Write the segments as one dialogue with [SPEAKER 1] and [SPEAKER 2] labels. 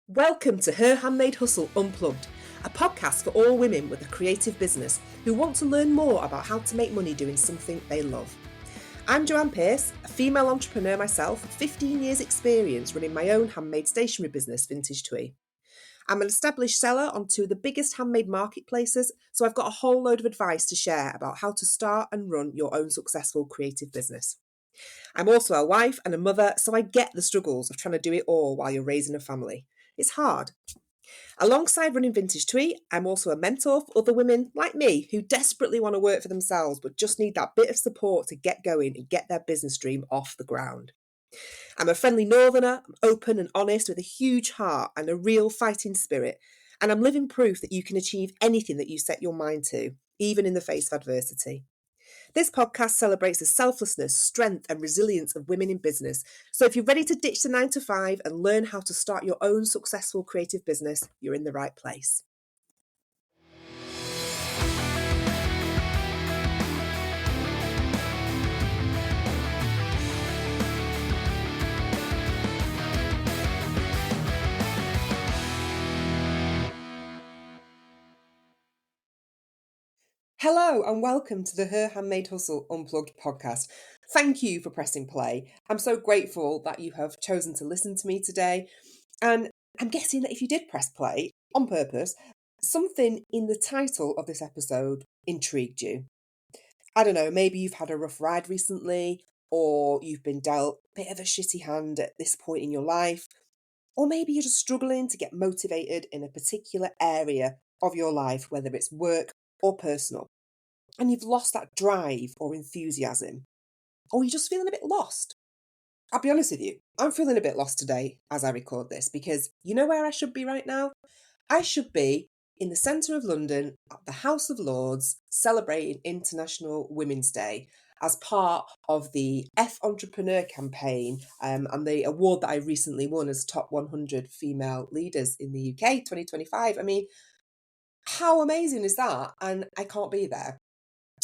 [SPEAKER 1] Welcome to Her Handmade Hustle Unplugged, a podcast for all women with a creative business who want to learn more about how to make money doing something they love. I'm Joanne Pearce, a female entrepreneur myself, 15 years experience running my own handmade stationery business, Vintage Twee. I'm an established seller on two of the biggest handmade marketplaces, so I've got a whole load of advice to share about how to start and run your own successful creative business. I'm also a wife and a mother, so I get the struggles of trying to do it all while you're raising a family. It's hard. Alongside running Vintage Twee, I'm also a mentor for other women like me who desperately want to work for themselves but just need that bit of support to get going and get their business dream off the ground. I'm a friendly northerner, I'm open and honest with a huge heart and a real fighting spirit, and I'm living proof that you can achieve anything that you set your mind to, even in the face of adversity. This podcast celebrates the selflessness, strength, and resilience of women in business. So if you're ready to ditch the 9 to 5 and learn how to start your own successful creative business, you're in the right place. Hello and welcome to the Her Handmade Hustle Unplugged podcast. Thank you for pressing play. I'm so grateful that you have chosen to listen to me today. And I'm guessing that if you did press play on purpose, something in the title of this episode intrigued you. I don't know, maybe you've had a rough ride recently, or you've been dealt a bit of a shitty hand at this point in your life, or maybe you're just struggling to get motivated in a particular area of your life, whether it's work or personal, and you've lost that drive or enthusiasm, or you're just feeling a bit lost. I'll be honest with you, I'm feeling a bit lost today as I record this because you know where I should be right now? I should be in the centre of London at the House of Lords celebrating International Women's Day as part of the F Entrepreneur campaign and the award that I recently won as Top 100 Female Leaders in the UK 2025. I mean, how amazing is that? And I can't be there.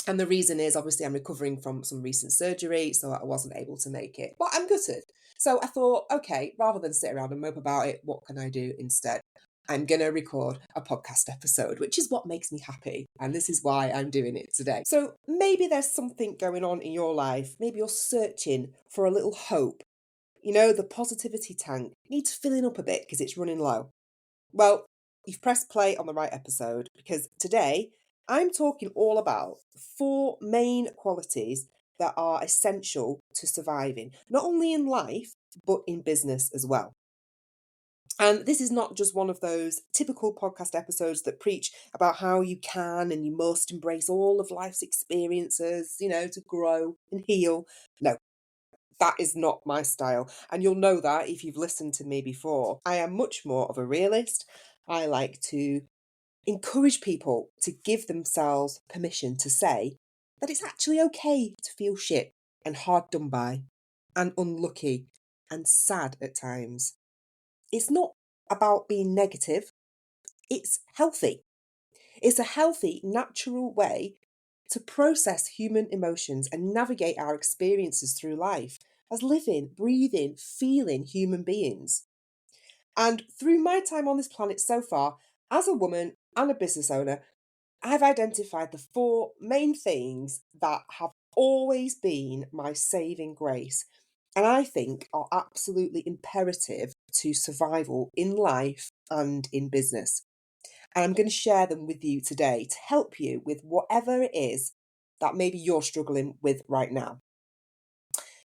[SPEAKER 1] And the reason is obviously I'm recovering from some recent surgery, so I wasn't able to make it. But I'm gutted. So I thought, okay, rather than sit around and mope about it, what can I do instead? I'm going to record a podcast episode, which is what makes me happy. And this is why I'm doing it today. So maybe there's something going on in your life. Maybe you're searching for a little hope. You know, the positivity tank needs filling up a bit because it's running low. Well, you've pressed play on the right episode because today I'm talking all about 4 main qualities that are essential to surviving, not only in life, but in business as well. And this is not just one of those typical podcast episodes that preach about how you can and you must embrace all of life's experiences, to grow and heal. No, that is not my style. And you'll know that if you've listened to me before. I am much more of a realist. I like to encourage people to give themselves permission to say that it's actually okay to feel shit and hard done by and unlucky and sad at times. It's not about being negative. It's healthy. It's a healthy, natural way to process human emotions and navigate our experiences through life as living, breathing, feeling human beings. And through my time on this planet so far, as a woman and a business owner, I've identified the 4 main things that have always been my saving grace, and I think are absolutely imperative to survival in life and in business. And I'm going to share them with you today to help you with whatever it is that maybe you're struggling with right now.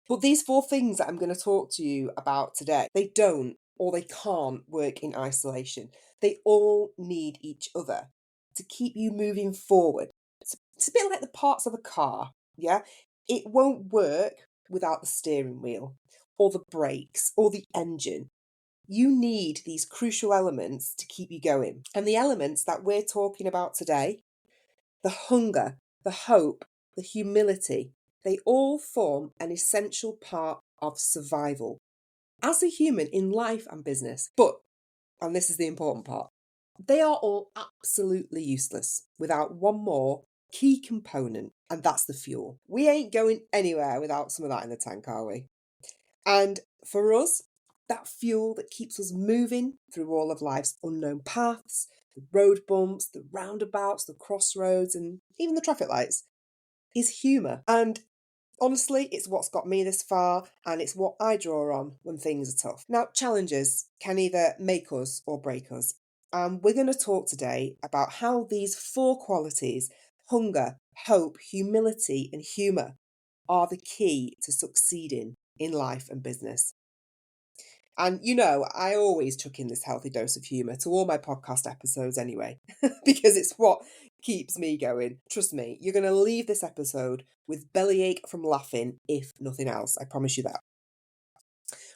[SPEAKER 1] But these 4 things that I'm going to talk to you about today, they don't or they can't work in isolation. They all need each other to keep you moving forward. It's a bit like the parts of a car, yeah? It won't work without the steering wheel or the brakes or the engine. You need these crucial elements to keep you going. And the elements that we're talking about today, the hunger, the hope, the humility, they all form an essential part of survival as a human in life and business. But, and this is the important part, they are all absolutely useless without one more key component, and that's the fuel. We ain't going anywhere without some of that in the tank, are we? And for us, that fuel that keeps us moving through all of life's unknown paths, the road bumps, the roundabouts, the crossroads, and even the traffic lights, is humour. And honestly, it's what's got me this far, and it's what I draw on when things are tough. Now, challenges can either make us or break us. And we're going to talk today about how these four qualities, hunger, hope, humility, and humour, are the key to succeeding in life and business. And I always chuck in this healthy dose of humour to all my podcast episodes anyway, because it's what keeps me going. Trust me, you're going to leave this episode with bellyache from laughing, if nothing else. I promise you that.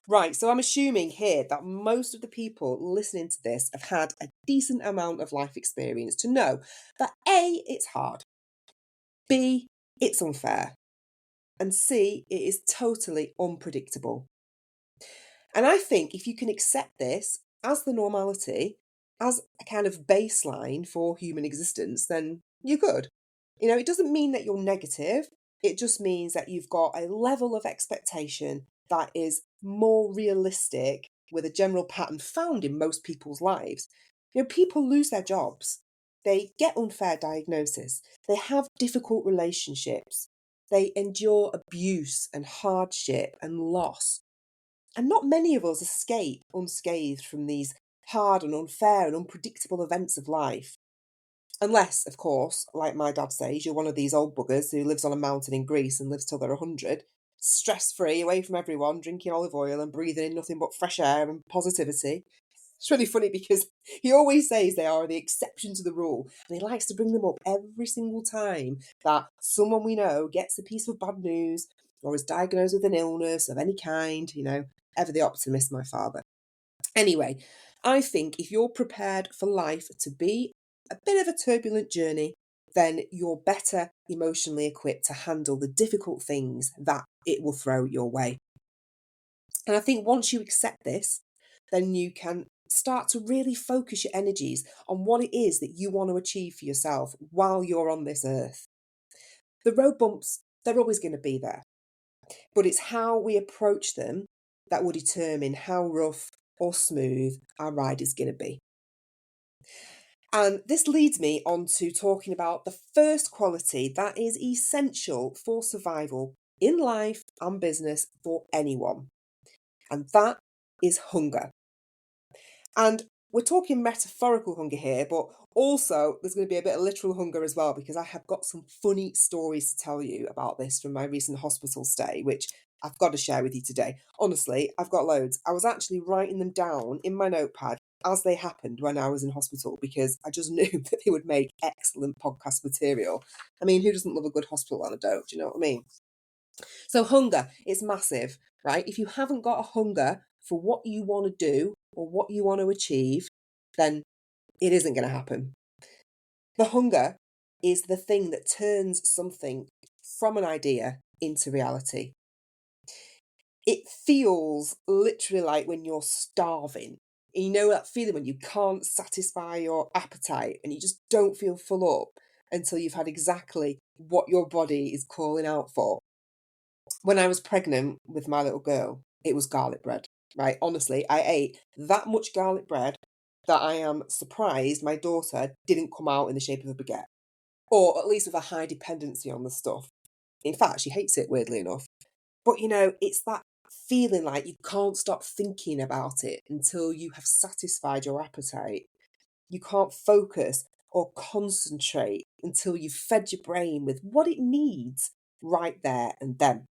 [SPEAKER 1] Right, so I'm assuming here that most of the people listening to this have had a decent amount of life experience to know that A, it's hard, B, it's unfair, and C, it is totally unpredictable. And I think if you can accept this as the normality, as a kind of baseline for human existence, then you're good. It doesn't mean that you're negative. It just means that you've got a level of expectation that is more realistic with a general pattern found in most people's lives. People lose their jobs. They get unfair diagnosis. They have difficult relationships. They endure abuse and hardship and loss. And not many of us escape unscathed from these hard and unfair and unpredictable events of life. Unless, of course, like my dad says, you're one of these old buggers who lives on a mountain in Greece and lives till they're 100, stress-free, away from everyone, drinking olive oil and breathing in nothing but fresh air and positivity. It's really funny because he always says they are the exception to the rule, and he likes to bring them up every single time that someone we know gets a piece of bad news or is diagnosed with an illness of any kind, ever the optimist, my father. Anyway, I think if you're prepared for life to be a bit of a turbulent journey, then you're better emotionally equipped to handle the difficult things that it will throw your way. And I think once you accept this, then you can start to really focus your energies on what it is that you want to achieve for yourself while you're on this earth. The road bumps, they're always going to be there, but it's how we approach them that will determine how rough or smooth our ride is going to be. And this leads me on to talking about the first quality that is essential for survival in life and business for anyone. And that is hunger. And we're talking metaphorical hunger here, but also there's going to be a bit of literal hunger as well, because I have got some funny stories to tell you about this from my recent hospital stay, which I've got to share with you today. Honestly, I've got loads. I was actually writing them down in my notepad as they happened when I was in hospital, because I just knew that they would make excellent podcast material. I mean, who doesn't love a good hospital anecdote? Do you know what I mean? So hunger is massive, right? If you haven't got a hunger for what you want to do or what you want to achieve, then it isn't going to happen. The hunger is the thing that turns something from an idea into reality. It feels literally like when you're starving. You know that feeling when you can't satisfy your appetite and you just don't feel full up until you've had exactly what your body is calling out for. When I was pregnant with my little girl, it was garlic bread, right? Honestly, I ate that much garlic bread that I am surprised my daughter didn't come out in the shape of a baguette, or at least with a high dependency on the stuff. In fact, she hates it, weirdly enough. But it's that feeling like you can't stop thinking about it until you have satisfied your appetite. You can't focus or concentrate until you've fed your brain with what it needs right there and then.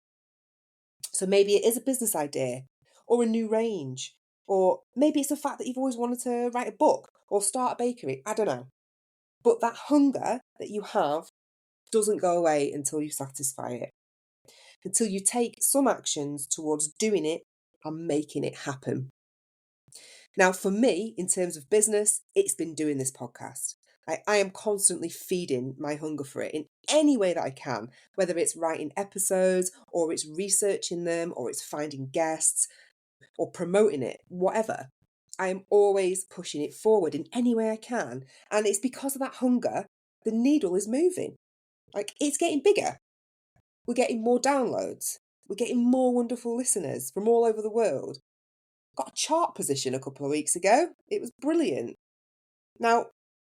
[SPEAKER 1] So maybe it is a business idea or a new range, or maybe it's the fact that you've always wanted to write a book or start a bakery. I don't know. But that hunger that you have doesn't go away until you satisfy it, until you take some actions towards doing it and making it happen. Now, for me, in terms of business, it's been doing this podcast. I am constantly feeding my hunger for it in any way that I can, whether it's writing episodes or it's researching them or it's finding guests or promoting it, whatever. I am always pushing it forward in any way I can. And it's because of that hunger, the needle is moving. Like, it's getting bigger. We're getting more downloads. We're getting more wonderful listeners from all over the world. got a chart position a couple of weeks ago. It was brilliant. Now,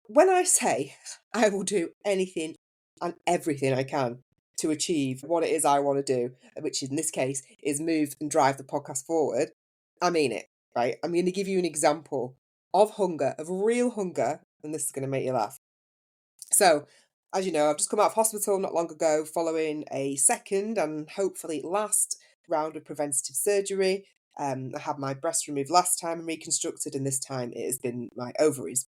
[SPEAKER 1] when I say I will do anything and everything I can to achieve what it is I want to do, which in this case is move and drive the podcast forward, I mean it, right? I'm going to give you an example of hunger, of real hunger, and this is going to make you laugh. So, as you know, I've just come out of hospital not long ago following a second and hopefully last round of preventative surgery. I had my breast removed last time and reconstructed, and this time it has been my ovaries,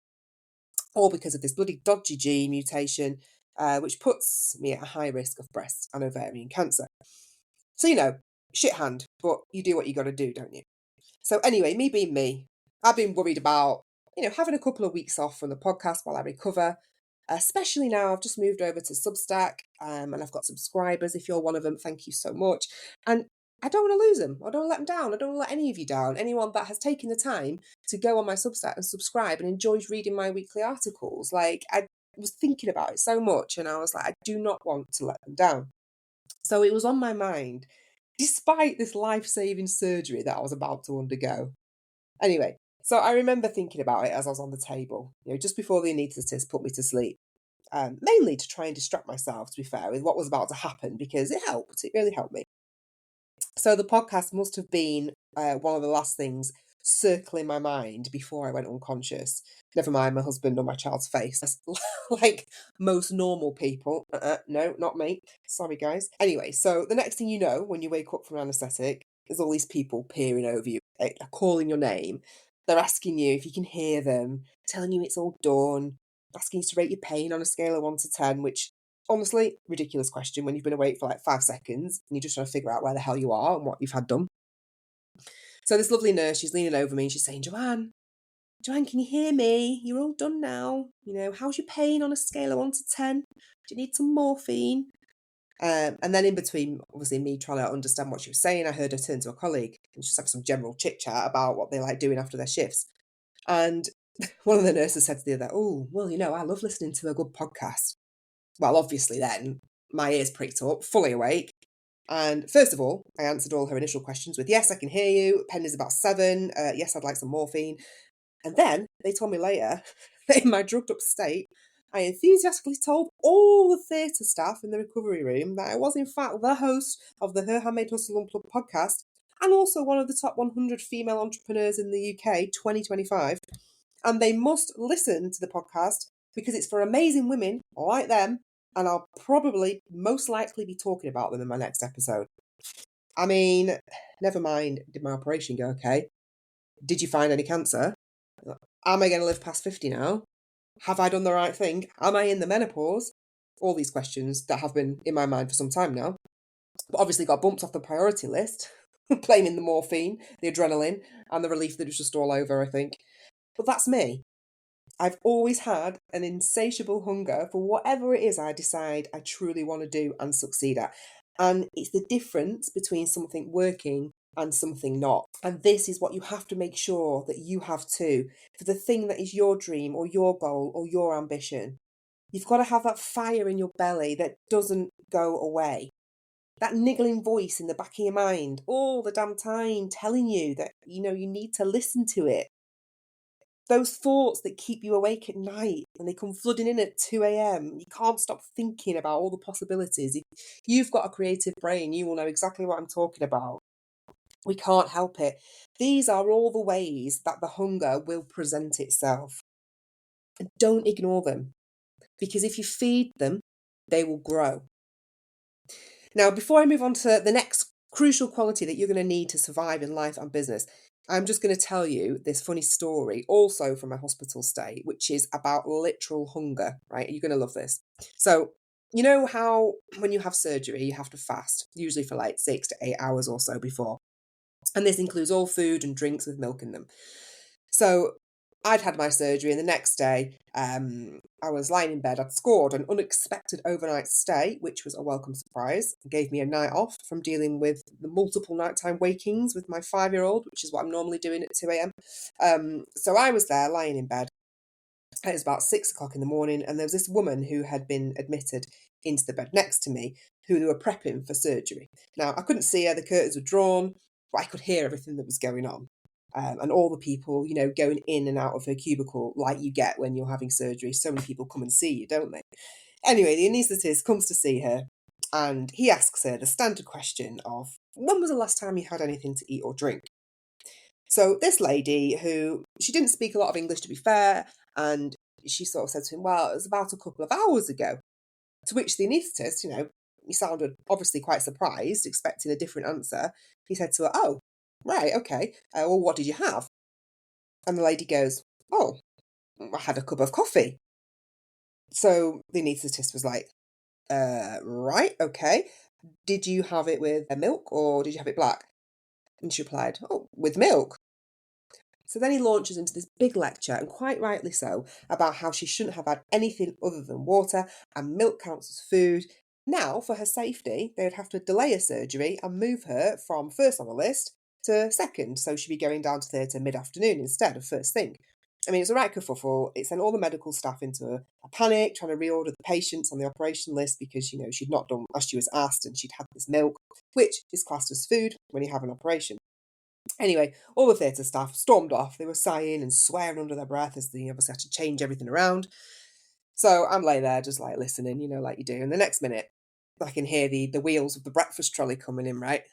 [SPEAKER 1] all because of this bloody dodgy gene mutation, which puts me at a high risk of breast and ovarian cancer. So, shit hand, but you do what you got to do, don't you? So anyway, me being me, I've been worried about, having a couple of weeks off from the podcast while I recover, especially now I've just moved over to Substack, and I've got subscribers. If you're one of them, thank you so much. And I don't want to lose them. I don't want to let them down. I don't want to let any of you down. Anyone that has taken the time to go on my Substack and subscribe and enjoys reading my weekly articles. Like, I was thinking about it so much and I was like, I do not want to let them down. So it was on my mind, despite this life-saving surgery that I was about to undergo. Anyway, so I remember thinking about it as I was on the table, just before the anaesthetist put me to sleep, mainly to try and distract myself, to be fair, with what was about to happen, because it helped. It really helped me. So the podcast must have been one of the last things circling my mind before I went unconscious. Never mind my husband or my child's face. That's like most normal people. No, not me. Sorry, guys. Anyway, so the next thing you know, when you wake up from anaesthetic, there's all these people peering over you, calling your name. They're asking you if you can hear them, telling you it's all done, asking you to rate your pain on a scale of 1 to 10, which honestly, ridiculous question when you've been awake for like 5 seconds and you're just trying to figure out where the hell you are and what you've had done. So this lovely nurse, she's leaning over me and she's saying, Joanne, can you hear me? You're all done now. How's your pain on a scale of 1 to 10? Do you need some morphine? And then in between, obviously, me trying to understand what she was saying, I heard her turn to a colleague and just have some general chit chat about what they like doing after their shifts. And one of the nurses said to the other, oh, well, I love listening to a good podcast. Well, obviously then, my ears pricked up, fully awake. And first of all, I answered all her initial questions with, yes, I can hear you. Pen is about 7. Yes, I'd like some morphine. And then they told me later that in my drugged up state, I enthusiastically told all the theatre staff in the recovery room that I was in fact the host of the Her Handmade Hustle Unplugged podcast and also one of the top 100 female entrepreneurs in the UK 2025. And they must listen to the podcast because it's for amazing women like them, and I'll probably most likely be talking about them in my next episode. I mean, never mind, did my operation go okay? Did you find any cancer? Am I going to live past 50 now? Have I done the right thing? Am I in the menopause? All these questions that have been in my mind for some time now. But obviously got bumped off the priority list, blaming the morphine, the adrenaline, and the relief that was just all over, I think. But that's me. I've always had an insatiable hunger for whatever it is I decide I truly want to do and succeed at. And it's the difference between something working and something not. And this is what you have to make sure that you have too. For the thing that is your dream or your goal or your ambition, you've got to have that fire in your belly that doesn't go away. That niggling voice in the back of your mind all the damn time telling you that, you need to listen to it. Those thoughts that keep you awake at night and they come flooding in at 2 a.m. You can't stop thinking about all the possibilities. If you've got a creative brain, you will know exactly what I'm talking about. We can't help it. These are all the ways that the hunger will present itself. And don't ignore them, because if you feed them, they will grow. Now, before I move on to the next crucial quality that you're going to need to survive in life and business, I'm just going to tell you this funny story, also from my hospital stay, which is about literal hunger, right? You're going to love this. So, you know how when you have surgery, you have to fast, usually for like 6 to 8 hours or so before. And this includes all food and drinks with milk in them. So I'd had my surgery, and the next day I was lying in bed. I'd scored an unexpected overnight stay, which was a welcome surprise. It gave me a night off from dealing with the multiple nighttime wakings with my 5-year-old, which is what I'm normally doing at 2 a.m. So I was there lying in bed. It was about 6 o'clock in the morning, and there was this woman who had been admitted into the bed next to me who they were prepping for surgery. Now, I couldn't see her, the curtains were drawn, but I could hear everything that was going on. and all the people, going in and out of her cubicle like you get when you're having surgery. So many people come and see you, don't they? Anyway, the anaesthetist comes to see her and he asks her the standard question of, when was the last time you had anything to eat or drink? So this lady, who, she didn't speak a lot of English to be fair, and she sort of said to him, well, it was about a couple of hours ago. To which the anaesthetist, he sounded obviously quite surprised, expecting a different answer. He said to her, oh, right, okay, well, what did you have? And the lady goes, oh, I had a cup of coffee. So the anaesthetist was like, right, okay. Did you have it with milk or did you have it black? And she replied, oh, with milk. So then he launches into this big lecture, and quite rightly so, about how she shouldn't have had anything other than water and milk counts as food. Now, for her safety, they would have to delay a surgery and move her from first on the list to second, so she'd be going down to theatre mid-afternoon instead of first thing. I mean, it's a right kerfuffle. It sent all the medical staff into a panic, trying to reorder the patients on the operation list because, she'd not done as she was asked and she'd had this milk, which is classed as food when you have an operation. Anyway, all the theatre staff stormed off. They were sighing and swearing under their breath as they obviously had to change everything around. So I'm laying there just like listening, like you do. And the next minute, I can hear the wheels of the breakfast trolley coming in, right?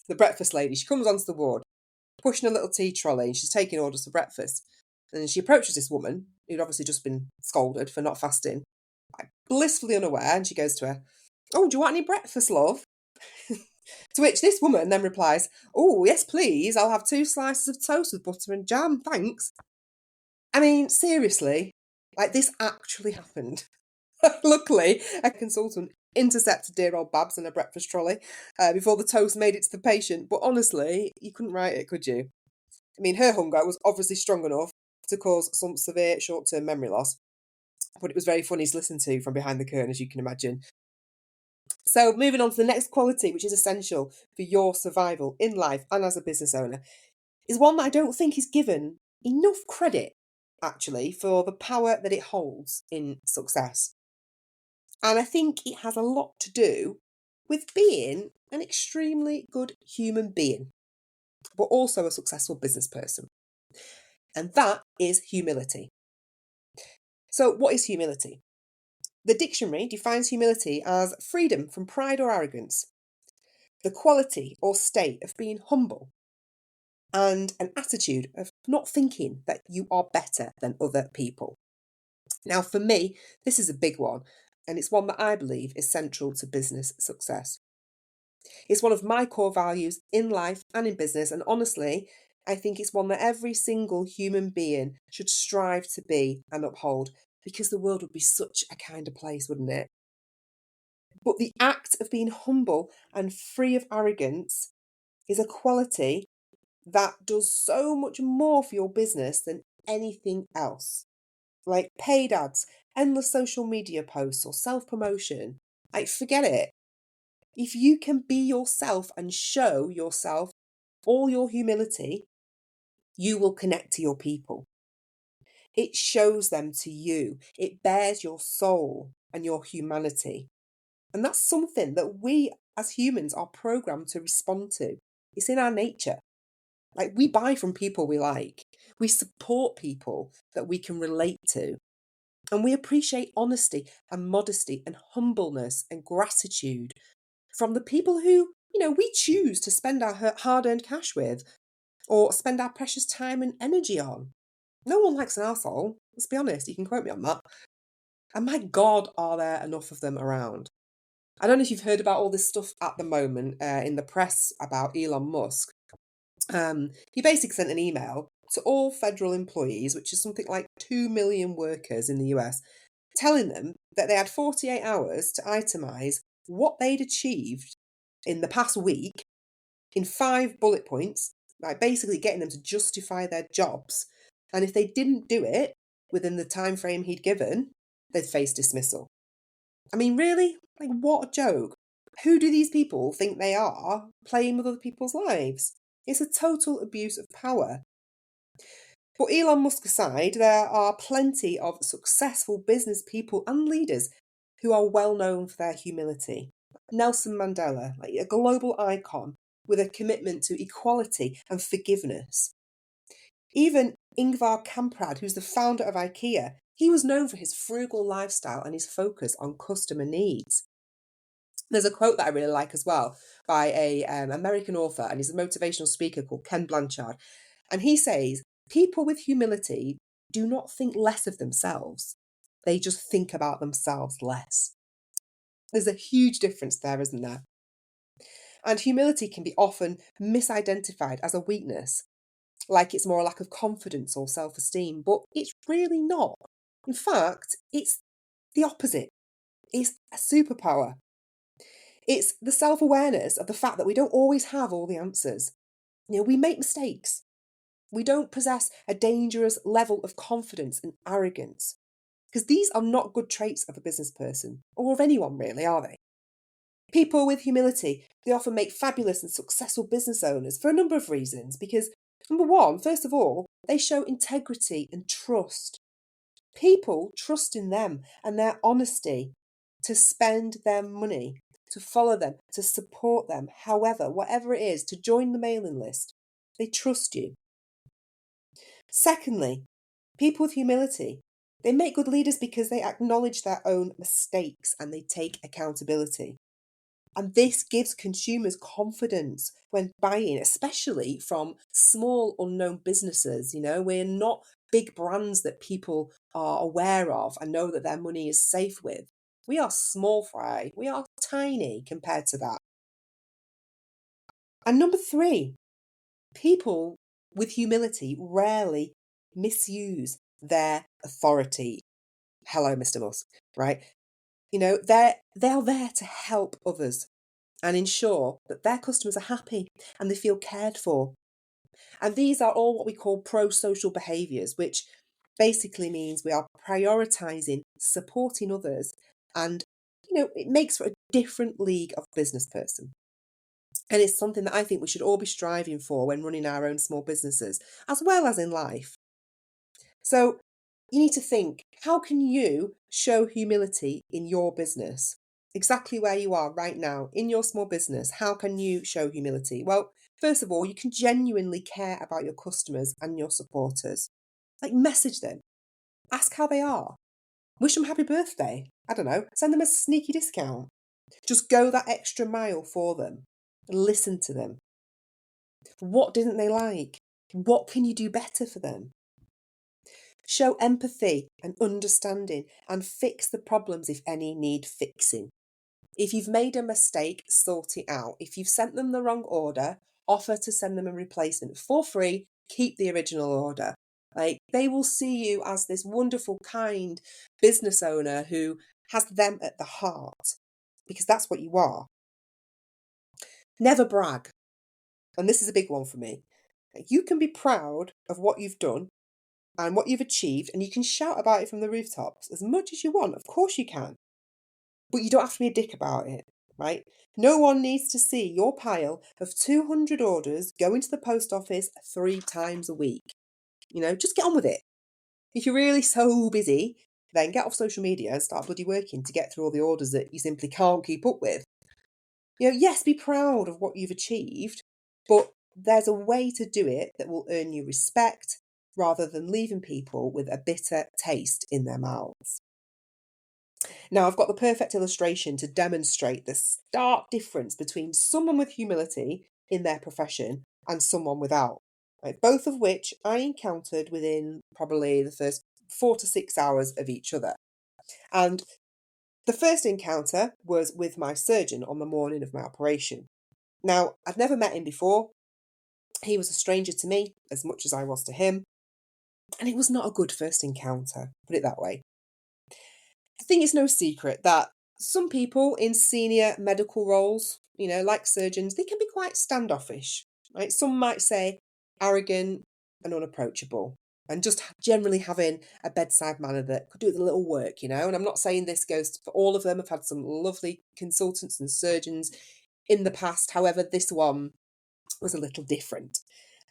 [SPEAKER 1] The breakfast lady, she comes onto the ward, pushing a little tea trolley, and she's taking orders for breakfast. And she approaches this woman, who'd obviously just been scolded for not fasting, like, blissfully unaware, and she goes to her, oh, do you want any breakfast, love? To which this woman then replies, oh, yes, please, I'll have 2 slices of toast with butter and jam, thanks. I mean, seriously, like this actually happened. Luckily, a consultant intercepted dear old Babs in a breakfast trolley before the toast made it to the patient, but honestly, you couldn't write it, could you? I mean, her hunger was obviously strong enough to cause some severe short-term memory loss, but it was very funny to listen to from behind the curtain, as you can imagine. So moving on to the next quality, which is essential for your survival in life and as a business owner, is one that I don't think is given enough credit, actually, for the power that it holds in success. And I think it has a lot to do with being an extremely good human being, but also a successful business person. And that is humility. So what is humility? The dictionary defines humility as freedom from pride or arrogance, the quality or state of being humble, and an attitude of not thinking that you are better than other people. Now, for me, this is a big one, and it's one that I believe is central to business success. It's one of my core values in life and in business, and honestly, I think it's one that every single human being should strive to be and uphold, because the world would be such a kinder place, wouldn't it? But the act of being humble and free of arrogance is a quality that does so much more for your business than anything else. Like paid ads, endless social media posts, or self promotion. Like, forget it. If you can be yourself and show yourself all your humility, you will connect to your people. It shows them to you, it bears your soul and your humanity. And that's something that we as humans are programmed to respond to. It's in our nature. Like, we buy from people we like, we support people that we can relate to, and we appreciate honesty and modesty and humbleness and gratitude from the people who, we choose to spend our hard-earned cash with or spend our precious time and energy on. No one likes an arsehole, let's be honest, you can quote me on that. And my God, are there enough of them around? I don't know if you've heard about all this stuff at the moment in the press about Elon Musk. He basically sent an email to all federal employees, which is something like 2 million workers in the US, telling them that they had 48 hours to itemise what they'd achieved in the past week in 5 bullet points, like basically getting them to justify their jobs. And if they didn't do it within the time frame he'd given, they'd face dismissal. I mean, really? Like, what a joke. Who do these people think they are, playing with other people's lives? It's a total abuse of power. But Elon Musk aside, there are plenty of successful business people and leaders who are well known for their humility. Nelson Mandela, like a global icon with a commitment to equality and forgiveness. Even Ingvar Kamprad, who's the founder of IKEA, he was known for his frugal lifestyle and his focus on customer needs. There's a quote that I really like as well by a American author, and he's a motivational speaker called Ken Blanchard. And he says, people with humility do not think less of themselves. They just think about themselves less. There's a huge difference there, isn't there? And humility can be often misidentified as a weakness, like it's more a lack of confidence or self-esteem, but it's really not. In fact, it's the opposite. It's a superpower. It's the self-awareness of the fact that we don't always have all the answers. We make mistakes. We don't possess a dangerous level of confidence and arrogance, because these are not good traits of a business person, or of anyone really, are they? People with humility, they often make fabulous and successful business owners for a number of reasons, because number one, first of all, they show integrity and trust. People trust in them and their honesty to spend their money, to follow them, to support them, however, whatever it is, to join the mailing list. They trust you. Secondly, people with humility, they make good leaders because they acknowledge their own mistakes and they take accountability. And this gives consumers confidence when buying, especially from small unknown businesses. We're not big brands that people are aware of and know that their money is safe with. We are small fry. We are tiny compared to that. And number three, people with humility rarely misuse their authority. Hello, Mr. Musk, right? They are there to help others and ensure that their customers are happy and they feel cared for. And these are all what we call pro-social behaviours, which basically means we are prioritising supporting others, and it makes for a different league of business person. And it's something that I think we should all be striving for when running our own small businesses, as well as in life. So you need to think, how can you show humility in your business? Exactly where you are right now, in your small business, how can you show humility? Well, first of all, you can genuinely care about your customers and your supporters. Like, message them, ask how they are, wish them happy birthday. I don't know, send them a sneaky discount. Just go that extra mile for them. Listen to them. What didn't they like? What can you do better for them? Show empathy and understanding and fix the problems if any need fixing. If you've made a mistake, sort it out. If you've sent them the wrong order, offer to send them a replacement for free. Keep the original order. Like, they will see you as this wonderful, kind business owner who has them at the heart, because that's what you are. Never brag. And this is a big one for me. You can be proud of what you've done and what you've achieved, and you can shout about it from the rooftops as much as you want. Of course you can. But you don't have to be a dick about it, right? No one needs to see your pile of 200 orders going to the post office 3 times a week. Just get on with it. If you're really so busy, then get off social media and start bloody working to get through all the orders that you simply can't keep up with. Yes, be proud of what you've achieved, but there's a way to do it that will earn you respect rather than leaving people with a bitter taste in their mouths. Now, I've got the perfect illustration to demonstrate the stark difference between someone with humility in their profession and someone without, right? Both of which I encountered within probably the first 4 to 6 hours of each other. And the first encounter was with my surgeon on the morning of my operation. Now, I'd never met him before. He was a stranger to me as much as I was to him. And it was not a good first encounter, put it that way. I think it's no secret that some people in senior medical roles, like surgeons, they can be quite standoffish, right? Some might say arrogant and unapproachable, and just generally having a bedside manner that could do with a little work, And I'm not saying this goes for all of them. I've had some lovely consultants and surgeons in the past. However, this one was a little different.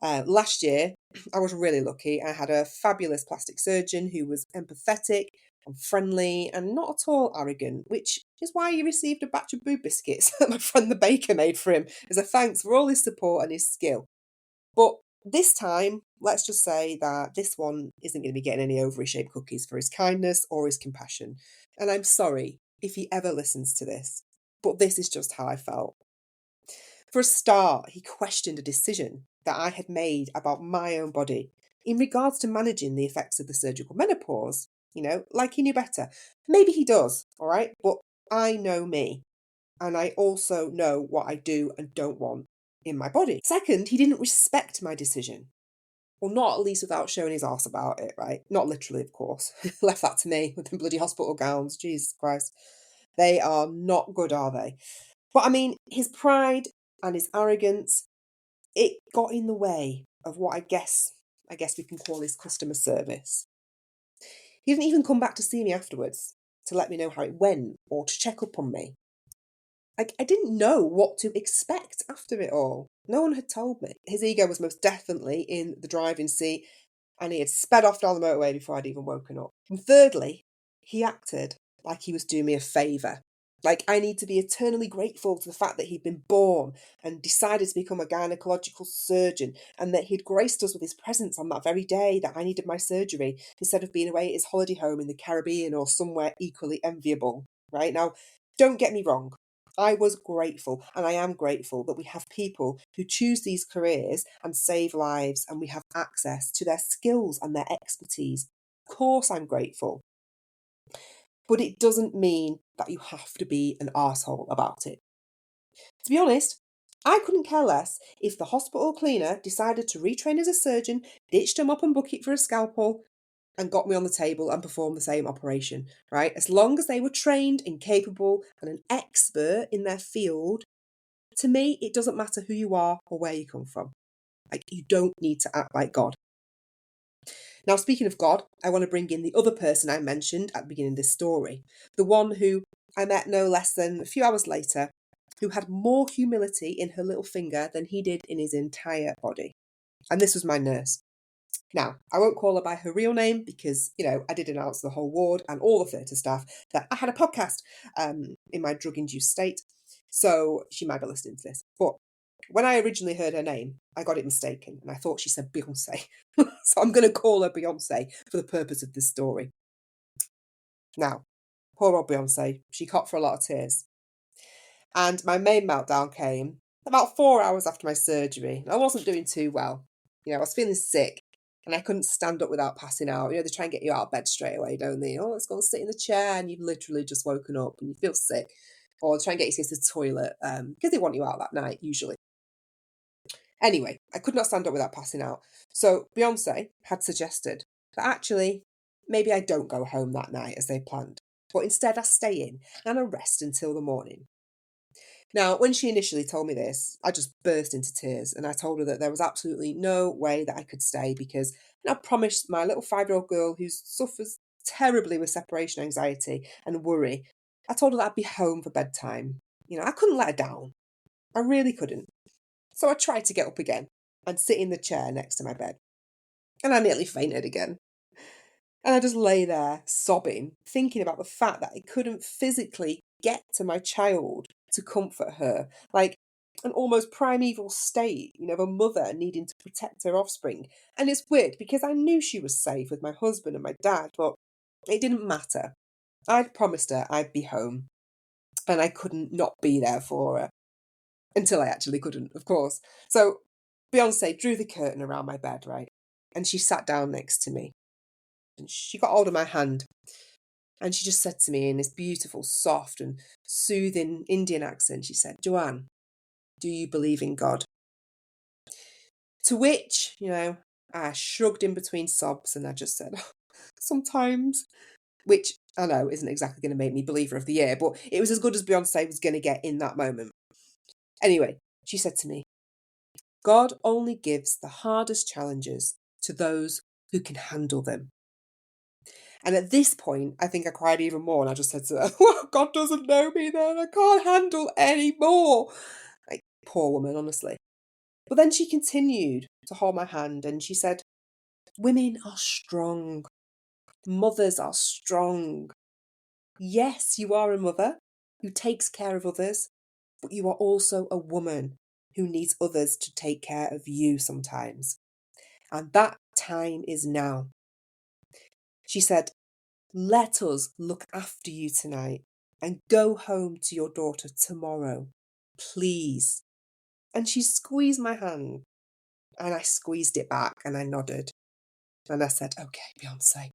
[SPEAKER 1] Last year, I was really lucky. I had a fabulous plastic surgeon who was empathetic and friendly and not at all arrogant, which is why he received a batch of boob biscuits that my friend the baker made for him as a thanks for all his support and his skill. But this time, let's just say that this one isn't going to be getting any ovary shaped cookies for his kindness or his compassion. And I'm sorry if he ever listens to this, but this is just how I felt. For a start, he questioned a decision that I had made about my own body in regards to managing the effects of the surgical menopause. Like he knew better. Maybe he does, all right? But I know me, and I also know what I do and don't want in my body. Second, he didn't respect my decision. Well, not at least without showing his arse about it, right? Not literally, of course. Left that to me with the bloody hospital gowns. Jesus Christ. They are not good, are they? But I mean, his pride and his arrogance, it got in the way of what I guess we can call his customer service. He didn't even come back to see me afterwards to let me know how it went or to check up on me. I didn't know what to expect after it all. No one had told me. His ego was most definitely in the driving seat, and he had sped off down the motorway before I'd even woken up. And thirdly, he acted like he was doing me a favour. Like I need to be eternally grateful to the fact that he'd been born and decided to become a gynecological surgeon, and that he'd graced us with his presence on that very day that I needed my surgery, instead of being away at his holiday home in the Caribbean or somewhere equally enviable. Right? Now, don't get me wrong. I was grateful, and I am grateful that we have people who choose these careers and save lives, and we have access to their skills and their expertise. Of course, I'm grateful. But it doesn't mean that you have to be an arsehole about it. To be honest, I couldn't care less if the hospital cleaner decided to retrain as a surgeon, ditched a mop and bucket for a scalpel, and got me on the table and performed the same operation, right? As long as they were trained and capable and an expert in their field, to me, it doesn't matter who you are or where you come from. Like, you don't need to act like God. Now, speaking of God, I want to bring in the other person I mentioned at the beginning of this story, the one who I met no less than a few hours later, who had more humility in her little finger than he did in his entire body. And this was my nurse. Now, I won't call her by her real name because, I did announce to the whole ward and all the theatre staff that I had a podcast in my drug-induced state. So she might be listening to this. But when I originally heard her name, I got it mistaken and I thought she said Beyonce. So I'm going to call her Beyonce for the purpose of this story. Now, poor old Beyonce, she copped for a lot of tears. And my main meltdown came about 4 hours after my surgery. I wasn't doing too well. I was feeling sick and I couldn't stand up without passing out. They try and get you out of bed straight away, don't they? Oh, let's go and sit in the chair, and you've literally just woken up and you feel sick. Or try and get you to the toilet because they want you out that night, usually. Anyway, I could not stand up without passing out. So Beyonce had suggested that actually, maybe I don't go home that night as they planned, but instead I stay in and I rest until the morning. Now, when she initially told me this, I just burst into tears and I told her that there was absolutely no way that I could stay because I promised my little 5-year-old girl who suffers terribly with separation anxiety and worry, I told her that I'd be home for bedtime. I couldn't let her down. I really couldn't. So I tried to get up again and sit in the chair next to my bed. And I nearly fainted again. And I just lay there sobbing, thinking about the fact that I couldn't physically get to my child to comfort her. Like an almost primeval state, of a mother needing to protect her offspring. And it's weird because I knew she was safe with my husband and my dad, but it didn't matter. I'd promised her I'd be home. And I couldn't not be there for her. Until I actually couldn't, of course. So Beyonce drew the curtain around my bed, right? And she sat down next to me. And she got hold of my hand. And she just said to me in this beautiful, soft and soothing Indian accent, she said, "Joanne, do you believe in God?" To which, I shrugged in between sobs and I just said, "Sometimes," which I know isn't exactly going to make me believer of the year, but it was as good as Beyonce was going to get in that moment. Anyway, she said to me, "God only gives the hardest challenges to those who can handle them." And at this point, I think I cried even more and I just said to her, "Well, God doesn't know me then. I can't handle any more." Like, poor woman, honestly. But then she continued to hold my hand and she said, "Women are strong. Mothers are strong. Yes, you are a mother who takes care of others, but you are also a woman who needs others to take care of you sometimes. and that time is now. She said, let us look after you tonight and go home to your daughter tomorrow, please. And she squeezed my hand and I squeezed it back and I nodded. And I said, okay, Beyonce.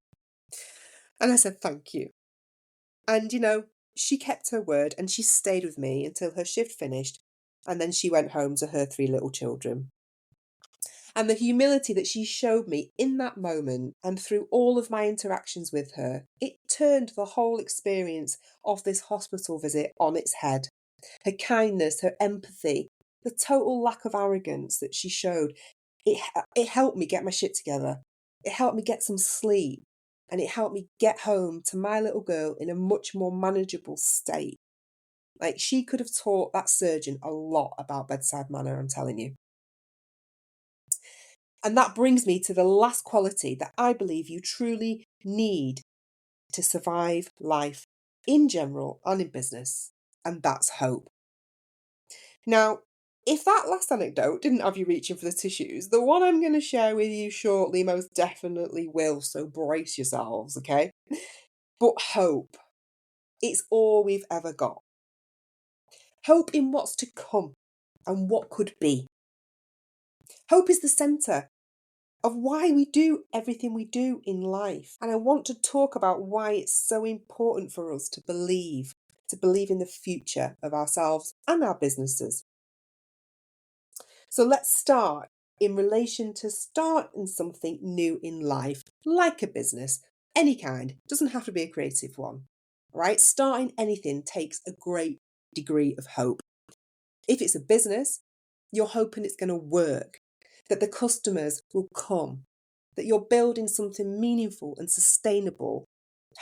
[SPEAKER 1] And I said, thank you. And, she kept her word and she stayed with me until her shift finished. And then she went home to her 3 little children. And the humility that she showed me in that moment and through all of my interactions with her, it turned the whole experience of this hospital visit on its head. Her kindness, her empathy, the total lack of arrogance that she showed, it helped me get my shit together. It helped me get some sleep. And it helped me get home to my little girl in a much more manageable state. Like, she could have taught that surgeon a lot about bedside manner, I'm telling you. And that brings me to the last quality that I believe you truly need to survive life in general and in business, and that's hope. Now, if that last anecdote didn't have you reaching for the tissues, the one I'm going to share with you shortly most definitely will, so brace yourselves, okay? But hope, it's all we've ever got. Hope in what's to come and what could be. Hope is the centre of why we do everything we do in life. And I want to talk about why it's so important for us to believe in the future of ourselves and our businesses. So let's start in relation to starting something new in life, like a business, any kind. It doesn't have to be a creative one, right? Starting anything takes a great degree of hope. If it's a business, you're hoping it's going to work, that the customers will come, that you're building something meaningful and sustainable,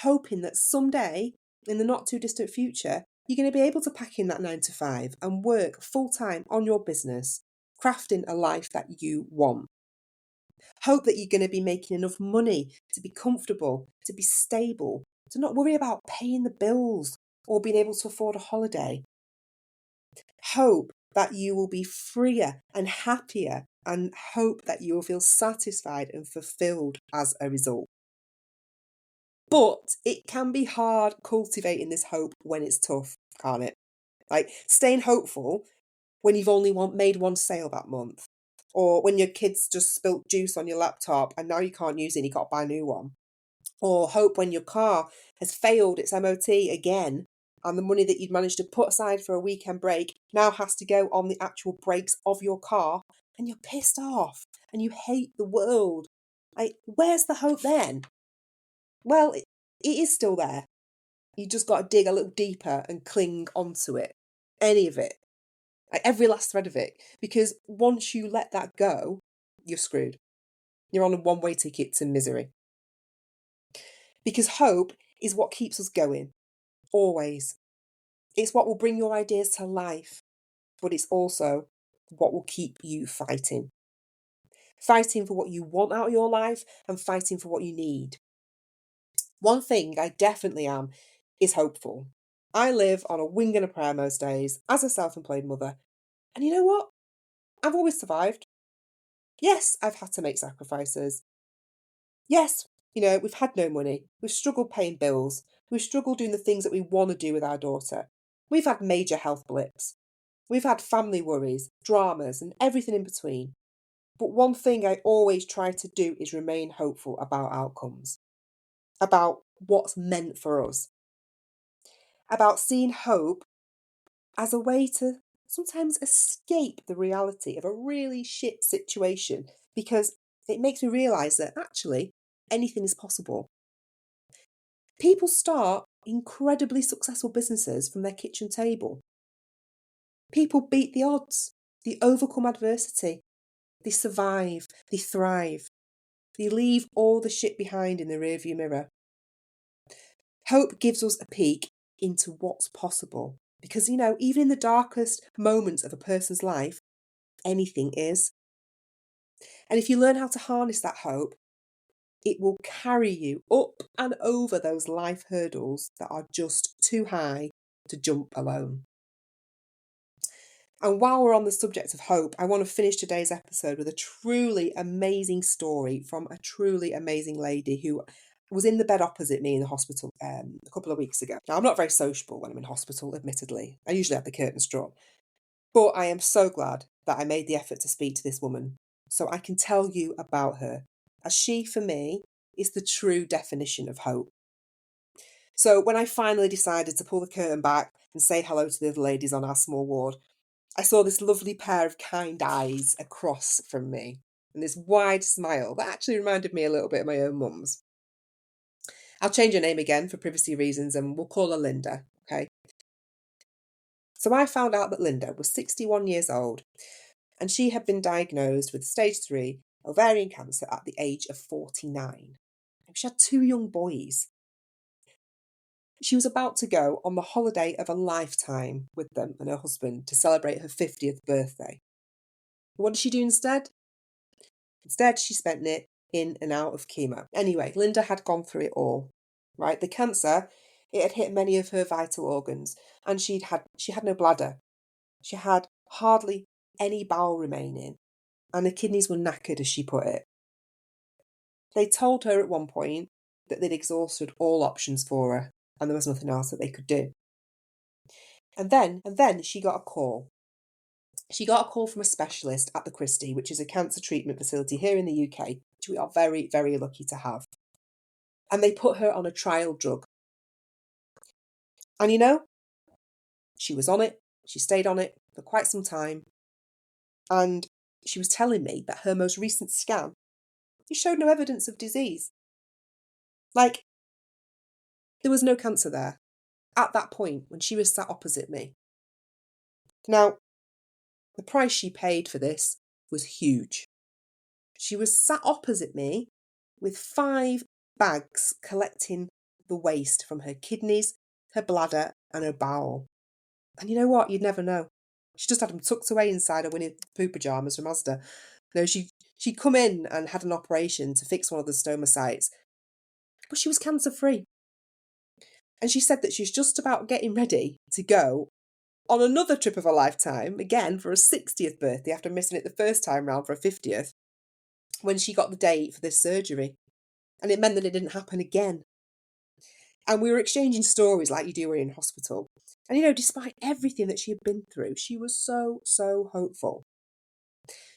[SPEAKER 1] hoping that someday, in the not too distant future, you're going to be able to pack in that 9 to 5 and work full time on your business, crafting a life that you want. Hope that you're going to be making enough money to be comfortable, to be stable, to not worry about paying the bills or being able to afford a holiday. Hope that you will be freer and happier, and hope that you will feel satisfied and fulfilled as a result. But it can be hard cultivating this hope when it's tough, can't it? Like staying hopeful when you've only made one sale that month, or when your kids just spilt juice on your laptop and now you can't use it and you've got to buy a new one. Or hope when your car has failed its MOT again and the money that you'd managed to put aside for a weekend break now has to go on the actual brakes of your car and you're pissed off and you hate the world. Like, where's the hope then? Well, it is still there. You just got to dig a little deeper and cling onto it. Any of it. Like every last thread of it. Because once you let that go, you're screwed. You're on a one-way ticket to misery. Because hope is what keeps us going. Always. It's what will bring your ideas to life. But it's also what will keep you fighting. Fighting for what you want out of your life and fighting for what you need. One thing I definitely am is hopeful. I live on a wing and a prayer most days as a self-employed mother. And you know what? I've always survived. Yes, I've had to make sacrifices. Yes, we've had no money. We've struggled paying bills. We've struggled doing the things that we want to do with our daughter. We've had major health blips. We've had family worries, dramas, and everything in between. But one thing I always try to do is remain hopeful about outcomes, about what's meant for us, about seeing hope as a way to sometimes escape the reality of a really shit situation, because it makes me realise that actually anything is possible. People start incredibly successful businesses from their kitchen table. People beat the odds, they overcome adversity, they survive, they thrive, they leave all the shit behind in the rearview mirror. Hope gives us a peek into what's possible. Because, even in the darkest moments of a person's life, anything is. And if you learn how to harness that hope, it will carry you up and over those life hurdles that are just too high to jump alone. And while we're on the subject of hope, I want to finish today's episode with a truly amazing story from a truly amazing lady who was in the bed opposite me in the hospital a couple of weeks ago. Now, I'm not very sociable when I'm in hospital, admittedly. I usually have the curtains drawn. But I am so glad that I made the effort to speak to this woman so I can tell you about her, as she, for me, is the true definition of hope. So when I finally decided to pull the curtain back and say hello to the other ladies on our small ward, I saw this lovely pair of kind eyes across from me and this wide smile that actually reminded me a little bit of my own mum's. I'll change her name again for privacy reasons and we'll call her Linda, okay? So I found out that Linda was 61 years old and she had been diagnosed with stage 3 ovarian cancer at the age of 49. She had 2 young boys. She was about to go on the holiday of a lifetime with them and her husband to celebrate her 50th birthday. What did she do instead? Instead, she spent it in and out of chemo. Anyway, Linda had gone through it all, right? The cancer, it had hit many of her vital organs and she had no bladder. She had hardly any bowel remaining and the kidneys were knackered, as she put it. They told her at one point that they'd exhausted all options for her and there was nothing else that they could do. And then she got a call. She got a call from a specialist at the Christie, which is a cancer treatment facility here in the UK, which we are very, very lucky to have. And they put her on a trial drug. And she was on it. She stayed on it for quite some time. And she was telling me that her most recent scan, it showed no evidence of disease. Like, there was no cancer there at that point when she was sat opposite me. Now, the price she paid for this was huge. She was sat opposite me with 5 bags collecting the waste from her kidneys, her bladder, and her bowel. And you know what? You'd never know. She just had them tucked away inside her Winnie the Pooh pyjamas from Asda. She'd come in and had an operation to fix one of the stoma sites, but she was cancer-free. And she said that she's just about getting ready to go on another trip of a lifetime, again for her 60th birthday after missing it the first time round for her 50th, when she got the date for this surgery. And it meant that it didn't happen again. And we were exchanging stories like you do when you're in hospital. And despite everything that she had been through, she was so, so hopeful.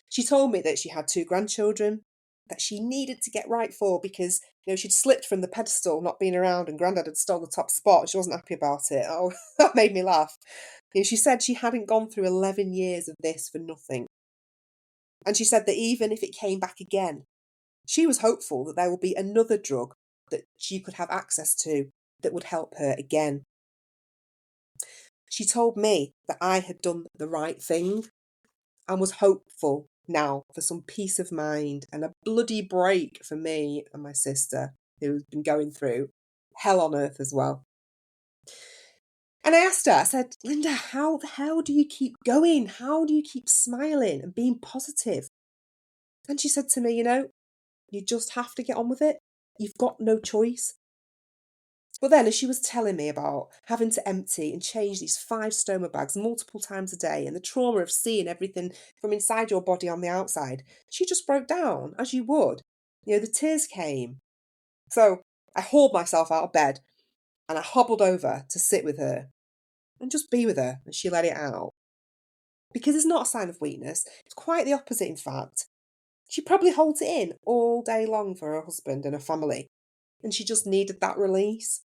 [SPEAKER 1] She told me that she had 2 grandchildren that she needed to get right for because, she'd slipped from the pedestal not being around and Grandad had stolen the top spot. She wasn't happy about it. Oh, that made me laugh. She said she hadn't gone through 11 years of this for nothing. And she said that even if it came back again, she was hopeful that there would be another drug that she could have access to that would help her again. She told me that I had done the right thing and was hopeful now for some peace of mind and a bloody break for me and my sister, who's been going through hell on earth as well. And I asked her, I said, Linda, how the hell do you keep going? How do you keep smiling and being positive? And she said to me, you just have to get on with it. You've got no choice. But then as she was telling me about having to empty and change these 5 stoma bags multiple times a day and the trauma of seeing everything from inside your body on the outside, she just broke down, as you would. The tears came. So I hauled myself out of bed and I hobbled over to sit with her and just be with her and she let it out. Because it's not a sign of weakness. It's quite the opposite, in fact. She probably holds it in all day long for her husband and her family. And she just needed that release.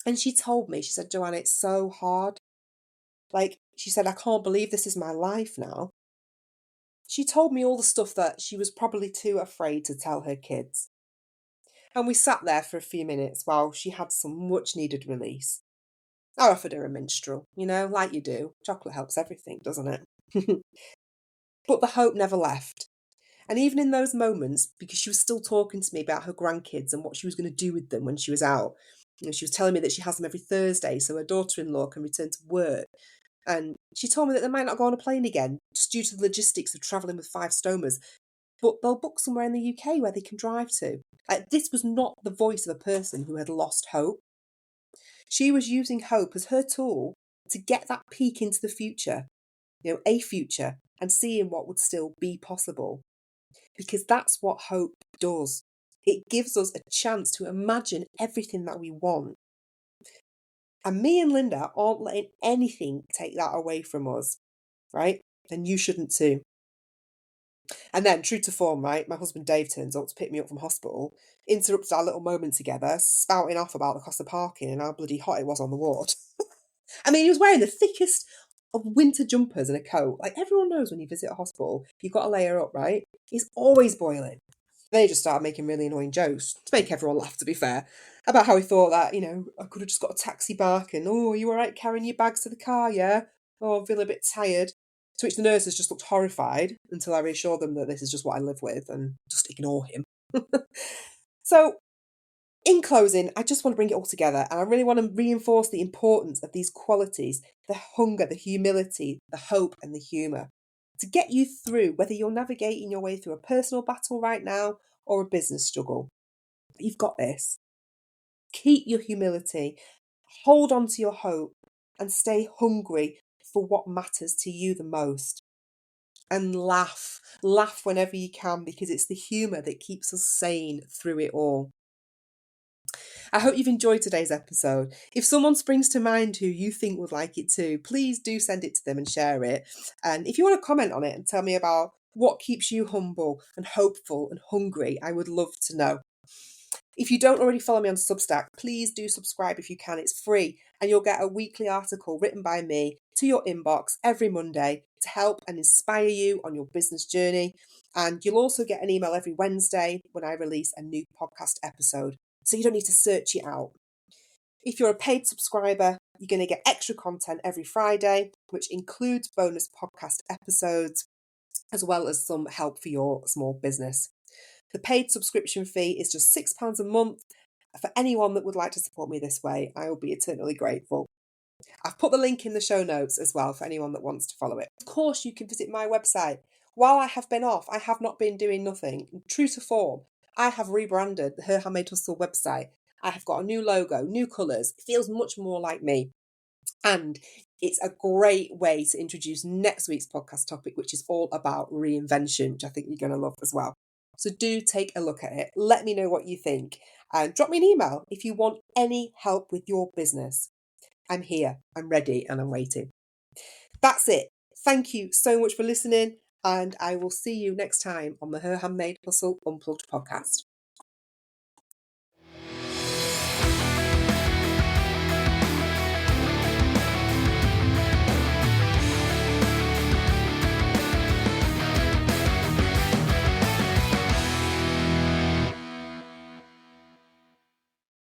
[SPEAKER 1] And she told me, she said, Joanne, it's so hard. She said, I can't believe this is my life now. She told me all the stuff that she was probably too afraid to tell her kids. And we sat there for a few minutes while she had some much needed release. I offered her a minstrel, like you do. Chocolate helps everything, doesn't it? But the hope never left. And even in those moments, because she was still talking to me about her grandkids and what she was going to do with them when she was out, she was telling me that she has them every Thursday so her daughter-in-law can return to work. And she told me that they might not go on a plane again, just due to the logistics of travelling with 5 stomas. But they'll book somewhere in the UK where they can drive to. This was not the voice of a person who had lost hope. She was using hope as her tool to get that peek into the future. a future, and seeing what would still be possible. Because that's what hope does. It gives us a chance to imagine everything that we want. And me and Linda aren't letting anything take that away from us, right? And you shouldn't too. And then, true to form, right, my husband Dave turns up to pick me up from hospital, interrupts our little moment together, spouting off about the cost of parking and how bloody hot it was on the ward. I mean, he was wearing the thickest of winter jumpers and a coat. Like, everyone knows when you visit a hospital, you've got to layer up, right? He's always boiling. They just started making really annoying jokes to make everyone laugh, to be fair, about how he thought that, I could have just got a taxi back and, oh, are you all right carrying your bags to the car, yeah? Oh, I feel a bit tired. To which the nurses just looked horrified until I reassured them that this is just what I live with and just ignore him. So, in closing, I just want to bring it all together and I really want to reinforce the importance of these qualities: the hunger, the humility, the hope, and the humour to get you through whether you're navigating your way through a personal battle right now or a business struggle. You've got this. Keep your humility, hold on to your hope, and stay hungry for what matters to you the most. And laugh. Laugh whenever you can, because it's the humour that keeps us sane through it all. I hope you've enjoyed today's episode. If someone springs to mind who you think would like it too, please do send it to them and share it. And if you want to comment on it and tell me about what keeps you humble and hopeful and hungry, I would love to know. If you don't already follow me on Substack, please do subscribe if you can. It's free and you'll get a weekly article written by me to your inbox every Monday to help and inspire you on your business journey. And you'll also get an email every Wednesday when I release a new podcast episode, so you don't need to search it out. If you're a paid subscriber, you're going to get extra content every Friday, which includes bonus podcast episodes, as well as some help for your small business. The paid subscription fee is just £6 a month. For anyone that would like to support me this way, I will be eternally grateful. I've put the link in the show notes as well for anyone that wants to follow it. Of course, you can visit my website. While I have been off, I have not been doing nothing. True to form, I have rebranded the Her Handmade Hustle website. I have got a new logo, new colours. It feels much more like me. And it's a great way to introduce next week's podcast topic, which is all about reinvention, which I think you're going to love as well. So do take a look at it. Let me know what you think. And drop me an email if you want any help with your business. I'm here, I'm ready, and I'm waiting. That's it. Thank you so much for listening, and I will see you next time on the Her Handmade Hustle Unplugged podcast.